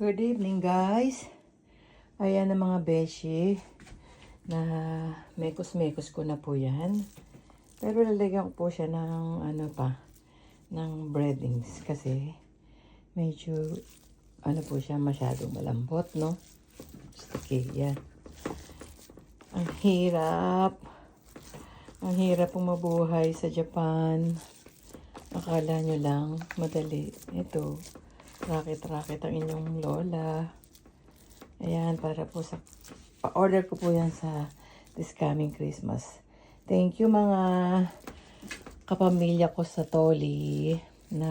Good evening, guys. Ayan ang mga beshi na mekos-mekos ko na po yan. Pero lalagyan ko po siya ng ng breadings kasi medyo po siya masyadong malambot, no? Okay, yan. Ang hirap. Ang hirap pong mabuhay sa Japan. Akala nyo lang madali. Ito. Rakit-rakit ang inyong lola. Ayan, para po sa pa-order ko po yan sa this coming Christmas. Thank you mga kapamilya ko sa Toli na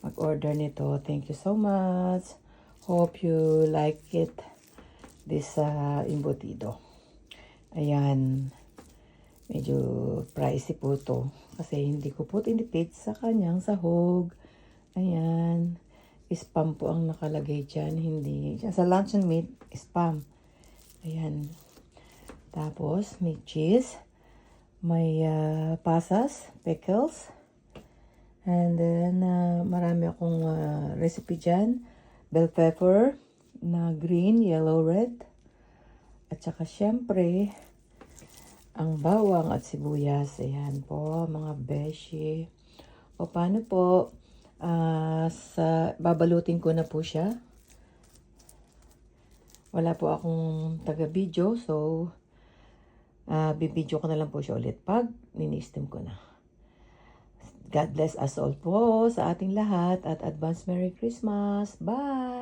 mag-order nito. Thank you so much. Hope you like it. This embutido. Ayan. Medyo pricey po to. Kasi hindi ko po tinipid sa kanyang sahog. Ayan. Spam po ang nakalagay dyan. Hindi. Sa luncheon meat, spam. Ayan. Tapos, may cheese. May pasas, pickles. And then, marami akong recipe dyan. Bell pepper na green, yellow, red. At saka, syempre, ang bawang at sibuyas. Ayan po, mga beshi. O, paano po? Babalutin ko na po siya. Wala po akong taga-video, so bibidyo ko na lang po siya ulit pag ni-steam ko na. God bless us all po sa ating lahat at advance Merry Christmas. Bye!